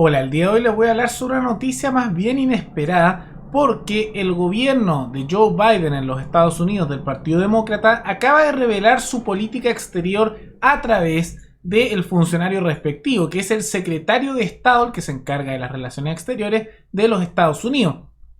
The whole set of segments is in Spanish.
Hola, el día de hoy les voy a hablar sobre una noticia más bien inesperada porque el gobierno de Joe Biden en los Estados Unidos del Partido Demócrata acaba de revelar su política exterior a través del funcionario respectivo, que es el secretario de Estado, el que se encarga de las relaciones exteriores de los Estados Unidos,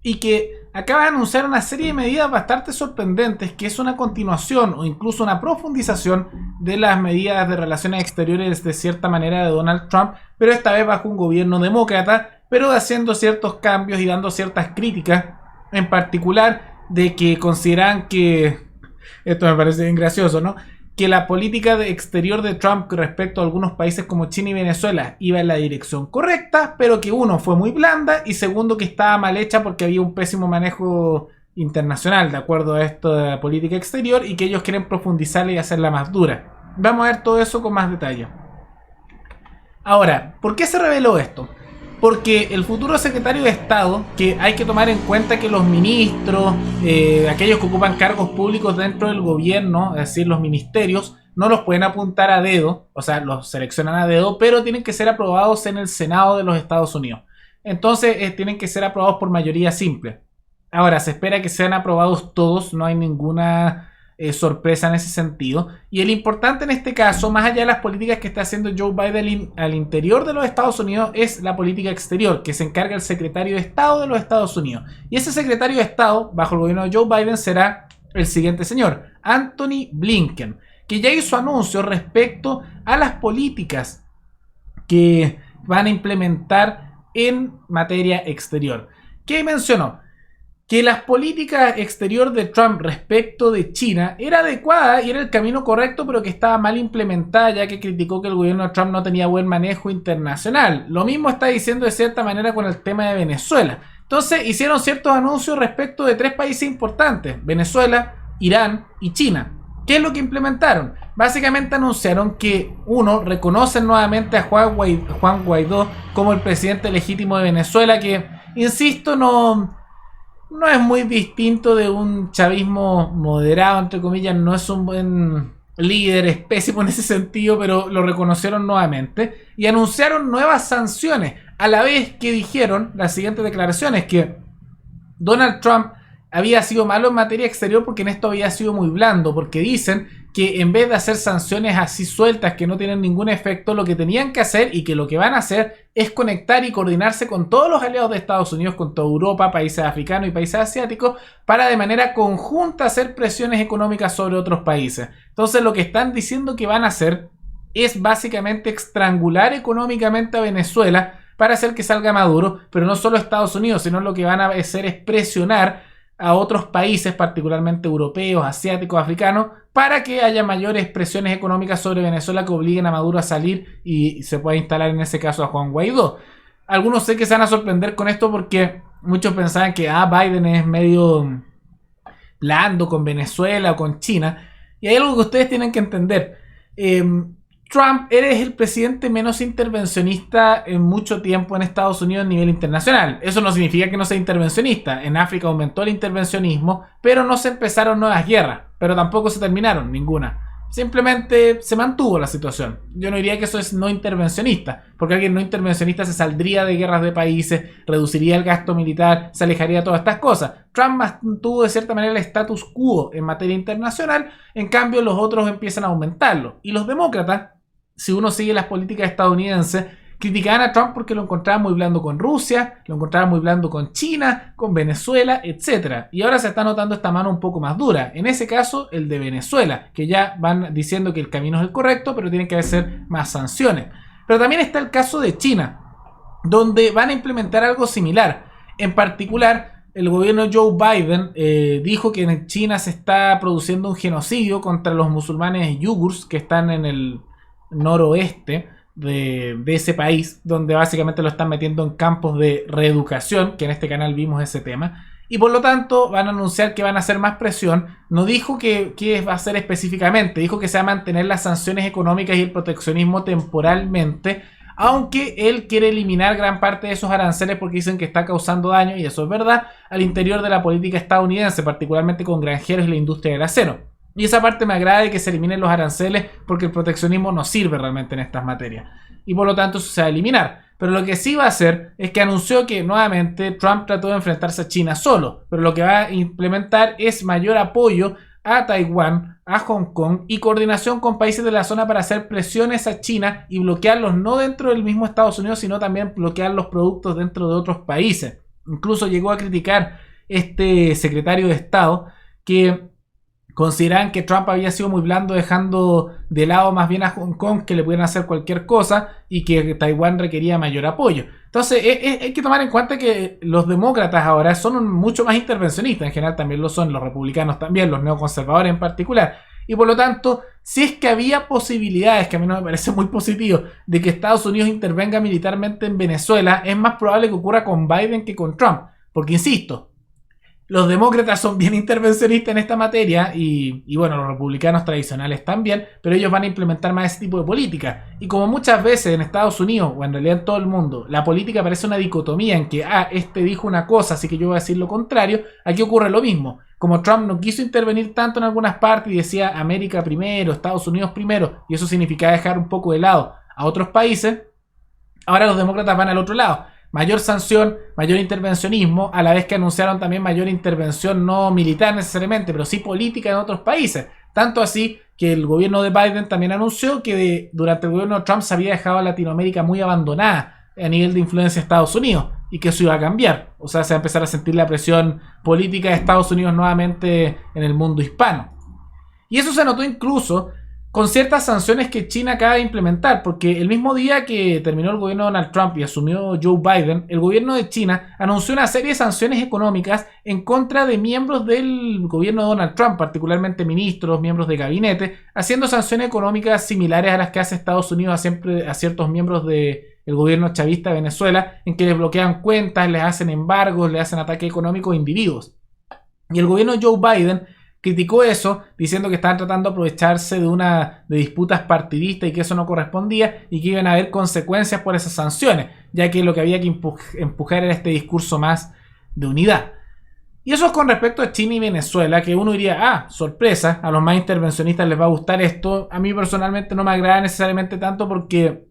y que acaba de anunciar una serie de medidas bastante sorprendentes, que es una continuación o incluso una profundización de las medidas de relaciones exteriores de cierta manera de Donald Trump, pero esta vez bajo un gobierno demócrata, pero haciendo ciertos cambios y dando ciertas críticas, en particular de que consideran que, esto me parece bien gracioso, ¿no?, que la política exterior de Trump respecto a algunos países como China y Venezuela iba en la dirección correcta, pero que uno fue muy blanda y segundo que estaba mal hecha porque había un pésimo manejo internacional de acuerdo a esta política exterior y que ellos quieren profundizarla y hacerla más dura. Vamos a ver todo eso con más detalle. Ahora, ¿por qué se reveló esto? Porque el futuro secretario de Estado, que hay que tomar en cuenta que los ministros, aquellos que ocupan cargos públicos dentro del gobierno, es decir, los ministerios, no los pueden apuntar a dedo, o sea, los seleccionan a dedo, pero tienen que ser aprobados en el Senado de los Estados Unidos. Entonces, tienen que ser aprobados por mayoría simple. Ahora, se espera que sean aprobados todos, no hay ninguna sorpresa en ese sentido. Y el importante en este caso, más allá de las políticas que está haciendo Joe Biden al interior de los Estados Unidos, es la política exterior, que se encarga el secretario de Estado de los Estados Unidos. Y ese secretario de Estado, bajo el gobierno de Joe Biden, será el siguiente señor, Antony Blinken, que ya hizo anuncios respecto a las políticas que van a implementar en materia exterior. ¿Qué mencionó? Que las políticas exterior de Trump respecto de China era adecuada y era el camino correcto, pero que estaba mal implementada, ya que criticó que el gobierno de Trump no tenía buen manejo internacional. Lo mismo está diciendo de cierta manera con el tema de Venezuela. Entonces hicieron ciertos anuncios respecto de tres países importantes: Venezuela, Irán y China. ¿Qué es lo que implementaron? Básicamente anunciaron que, uno, reconocen nuevamente a Juan Guaidó como el presidente legítimo de Venezuela, que, insisto, no es muy distinto de un chavismo moderado, entre comillas. No es un buen líder, es pésimo en ese sentido, pero lo reconocieron nuevamente y anunciaron nuevas sanciones, a la vez que dijeron las siguientes declaraciones: que Donald Trump había sido malo en materia exterior porque en esto había sido muy blando, porque dicen que en vez de hacer sanciones así sueltas que no tienen ningún efecto, lo que tenían que hacer y que lo que van a hacer es conectar y coordinarse con todos los aliados de Estados Unidos, con toda Europa, países africanos y países asiáticos, para de manera conjunta hacer presiones económicas sobre otros países. Entonces lo que están diciendo que van a hacer es básicamente estrangular económicamente a Venezuela para hacer que salga Maduro, pero no solo Estados Unidos, sino lo que van a hacer es presionar a otros países, particularmente europeos, asiáticos, africanos, para que haya mayores presiones económicas sobre Venezuela que obliguen a Maduro a salir y se pueda instalar en ese caso a Juan Guaidó. Algunos sé que se van a sorprender con esto porque muchos pensaban que Biden es medio blando con Venezuela o con China, y hay algo que ustedes tienen que entender. Trump es el presidente menos intervencionista en mucho tiempo en Estados Unidos a nivel internacional. Eso no significa que no sea intervencionista. En África aumentó el intervencionismo, pero no se empezaron nuevas guerras, pero tampoco se terminaron ninguna. Simplemente se mantuvo la situación. Yo no diría que eso es no intervencionista, porque alguien no intervencionista se saldría de guerras de países, reduciría el gasto militar, se alejaría de todas estas cosas. Trump mantuvo de cierta manera el status quo en materia internacional, en cambio los otros empiezan a aumentarlo. Y los demócratas, si uno sigue las políticas estadounidenses, criticaban a Trump porque lo encontraban muy blando con Rusia, lo encontraban muy blando con China, con Venezuela, etc. Y ahora se está notando esta mano un poco más dura. En ese caso, el de Venezuela, que ya van diciendo que el camino es el correcto, pero tienen que hacer más sanciones. Pero también está el caso de China, donde van a implementar algo similar. En particular, el gobierno de Joe Biden dijo que en China se está produciendo un genocidio contra los musulmanes yugurs que están en el noroeste de ese país, donde básicamente lo están metiendo en campos de reeducación, que en este canal vimos ese tema, y por lo tanto van a anunciar que van a hacer más presión. No dijo qué va a hacer específicamente, dijo que se va a mantener las sanciones económicas y el proteccionismo temporalmente, aunque él quiere eliminar gran parte de esos aranceles porque dicen que está causando daño, y eso es verdad, al interior de la política estadounidense, particularmente con granjeros y la industria del acero. Y esa parte me agrada de que se eliminen los aranceles porque el proteccionismo no sirve realmente en estas materias. Y por lo tanto eso se va a eliminar. Pero lo que sí va a hacer es que anunció que nuevamente Trump trató de enfrentarse a China solo. Pero lo que va a implementar es mayor apoyo a Taiwán, a Hong Kong y coordinación con países de la zona para hacer presiones a China y bloquearlos no dentro del mismo Estados Unidos, sino también bloquear los productos dentro de otros países. Incluso llegó a criticar este secretario de Estado que consideraban que Trump había sido muy blando, dejando de lado más bien a Hong Kong, que le pudieran hacer cualquier cosa y que Taiwán requería mayor apoyo. Entonces hay que tomar en cuenta que los demócratas ahora son mucho más intervencionistas, en general también lo son, los republicanos también, los neoconservadores en particular. Y por lo tanto, si es que había posibilidades, que a mí no me parece muy positivo, de que Estados Unidos intervenga militarmente en Venezuela, es más probable que ocurra con Biden que con Trump. Porque insisto, los demócratas son bien intervencionistas en esta materia y bueno, los republicanos tradicionales también, pero ellos van a implementar más ese tipo de política. Y como muchas veces en Estados Unidos, o en realidad en todo el mundo, la política parece una dicotomía en que, este dijo una cosa, así que yo voy a decir lo contrario, aquí ocurre lo mismo. Como Trump no quiso intervenir tanto en algunas partes y decía América primero, Estados Unidos primero, y eso significaba dejar un poco de lado a otros países, ahora los demócratas van al otro lado. Mayor sanción, mayor intervencionismo, a la vez que anunciaron también mayor intervención no militar necesariamente, pero sí política en otros países. Tanto así que el gobierno de Biden también anunció que durante el gobierno de Trump se había dejado a Latinoamérica muy abandonada a nivel de influencia de Estados Unidos y que eso iba a cambiar. O sea, se va a empezar a sentir la presión política de Estados Unidos nuevamente en el mundo hispano. Y eso se notó incluso con ciertas sanciones que China acaba de implementar, porque el mismo día que terminó el gobierno de Donald Trump y asumió Joe Biden, el gobierno de China anunció una serie de sanciones económicas en contra de miembros del gobierno de Donald Trump, particularmente ministros, miembros de gabinete, haciendo sanciones económicas similares a las que hace Estados Unidos a ciertos miembros del gobierno chavista de Venezuela, en que les bloquean cuentas, les hacen embargos, les hacen ataque económico a individuos. Y el gobierno de Joe Biden criticó eso, diciendo que estaban tratando de aprovecharse de disputas partidistas y que eso no correspondía y que iban a haber consecuencias por esas sanciones, ya que lo que había que empujar era este discurso más de unidad. Y eso es con respecto a China y Venezuela, que uno diría, sorpresa, a los más intervencionistas les va a gustar esto. A mí personalmente no me agrada necesariamente tanto porque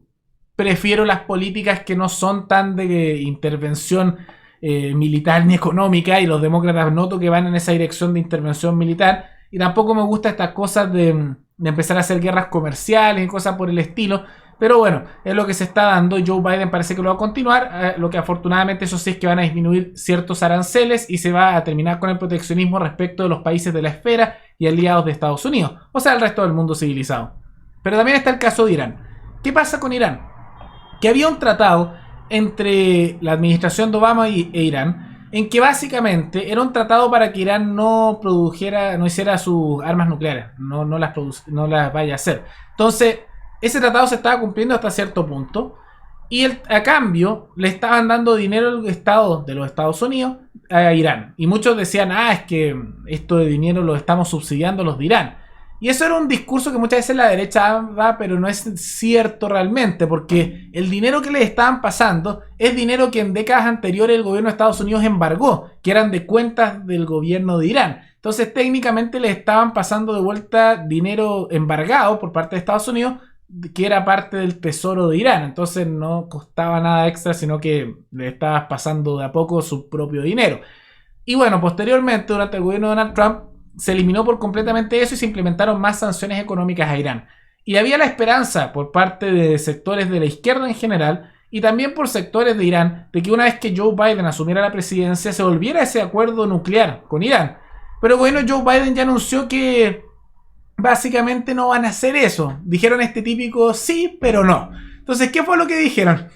prefiero las políticas que no son tan de intervención militar ni económica, y los demócratas noto que van en esa dirección de intervención militar, y tampoco me gusta estas cosas de empezar a hacer guerras comerciales y cosas por el estilo, pero bueno, es lo que se está dando. Joe Biden parece que lo va a continuar, lo que afortunadamente eso sí es que van a disminuir ciertos aranceles y se va a terminar con el proteccionismo respecto de los países de la esfera y aliados de Estados Unidos, o sea, el resto del mundo civilizado. Pero también está el caso de Irán. ¿Qué pasa con Irán? Que había un tratado entre la administración de Obama e Irán, en que básicamente era un tratado para que Irán no hiciera sus armas nucleares, no las vaya a hacer. Entonces, ese tratado se estaba cumpliendo hasta cierto punto, y a cambio le estaban dando dinero al Estado de los Estados Unidos a Irán. Y muchos decían, es que esto de dinero lo estamos subsidiando los de Irán. Y eso era un discurso que muchas veces la derecha da, pero no es cierto realmente, porque el dinero que les estaban pasando es dinero que en décadas anteriores el gobierno de Estados Unidos embargó, que eran de cuentas del gobierno de Irán. Entonces técnicamente les estaban pasando de vuelta dinero embargado por parte de Estados Unidos, que era parte del tesoro de Irán. Entonces no costaba nada extra, sino que le estabas pasando de a poco su propio dinero. Y bueno, posteriormente, durante el gobierno de Donald Trump, se eliminó por completamente eso y se implementaron más sanciones económicas a Irán. Y había la esperanza por parte de sectores de la izquierda en general y también por sectores de Irán de que una vez que Joe Biden asumiera la presidencia se volviera ese acuerdo nuclear con Irán. Pero bueno, Joe Biden ya anunció que básicamente no van a hacer eso. Dijeron este típico sí, pero no. Entonces, ¿qué fue lo que dijeron?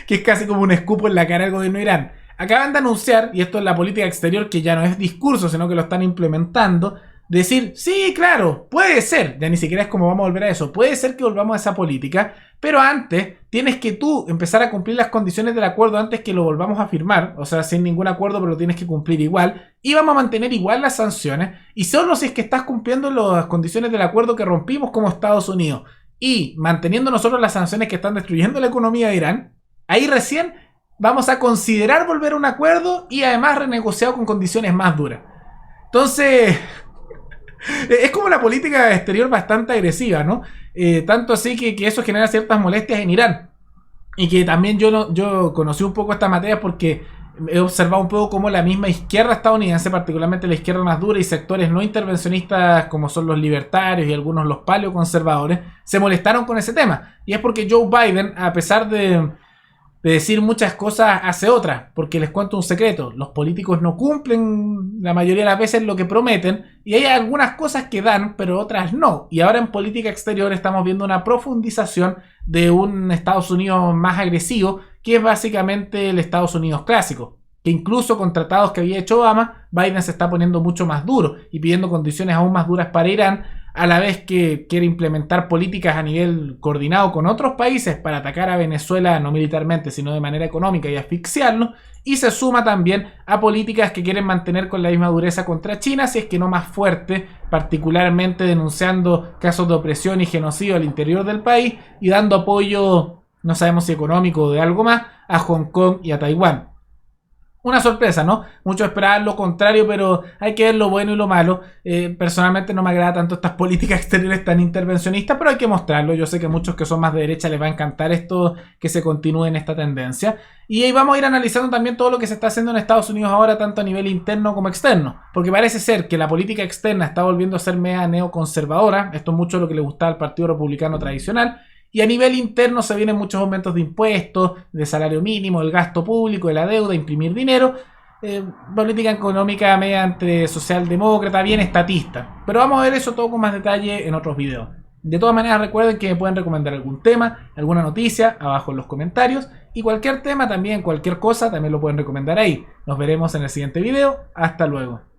Que es casi como un escupo en la cara del gobierno de Irán. Acaban de anunciar, y esto es la política exterior que ya no es discurso, sino que lo están implementando, decir, sí, claro, puede ser, ya ni siquiera es como vamos a volver a eso, puede ser que volvamos a esa política, pero antes tienes que tú empezar a cumplir las condiciones del acuerdo antes que lo volvamos a firmar, o sea, sin ningún acuerdo, pero lo tienes que cumplir igual, y vamos a mantener igual las sanciones, y solo si es que estás cumpliendo las condiciones del acuerdo que rompimos como Estados Unidos, y manteniendo nosotros las sanciones que están destruyendo la economía de Irán, ahí recién vamos a considerar volver a un acuerdo y además renegociado con condiciones más duras. Entonces, Es como una política exterior bastante agresiva, ¿no? Tanto así que eso genera ciertas molestias en Irán. Y que también yo conocí un poco esta materia porque he observado un poco cómo la misma izquierda estadounidense, particularmente la izquierda más dura y sectores no intervencionistas como son los libertarios y algunos los paleoconservadores, se molestaron con ese tema. Y es porque Joe Biden, a pesar de decir muchas cosas, hace otras. Porque les cuento un secreto, los políticos no cumplen la mayoría de las veces lo que prometen, y hay algunas cosas que dan, pero otras no. Y ahora en política exterior estamos viendo una profundización de un Estados Unidos más agresivo, que es básicamente el Estados Unidos clásico. Que incluso con tratados que había hecho Obama, Biden se está poniendo mucho más duro y pidiendo condiciones aún más duras para Irán, a la vez que quiere implementar políticas a nivel coordinado con otros países para atacar a Venezuela no militarmente, sino de manera económica y asfixiarlo, y se suma también a políticas que quieren mantener con la misma dureza contra China, si es que no más fuerte, particularmente denunciando casos de opresión y genocidio al interior del país y dando apoyo, no sabemos si económico o de algo más, a Hong Kong y a Taiwán. Una sorpresa, ¿no? Muchos esperaban lo contrario, pero hay que ver lo bueno y lo malo. Personalmente no me agrada tanto estas políticas exteriores tan intervencionistas, pero hay que mostrarlo. Yo sé que a muchos que son más de derecha les va a encantar esto, que se continúe en esta tendencia. Y ahí vamos a ir analizando también todo lo que se está haciendo en Estados Unidos ahora, tanto a nivel interno como externo. Porque parece ser que la política externa está volviendo a ser media neoconservadora. Esto es mucho lo que le gustaba al Partido Republicano tradicional. Y a nivel interno se vienen muchos aumentos de impuestos, de salario mínimo, el gasto público, de la deuda, imprimir dinero. Política económica mediante socialdemócrata, bien estatista. Pero vamos a ver eso todo con más detalle en otros videos. De todas maneras, recuerden que me pueden recomendar algún tema, alguna noticia, abajo en los comentarios. Y cualquier tema también, cualquier cosa, también lo pueden recomendar ahí. Nos veremos en el siguiente video. Hasta luego.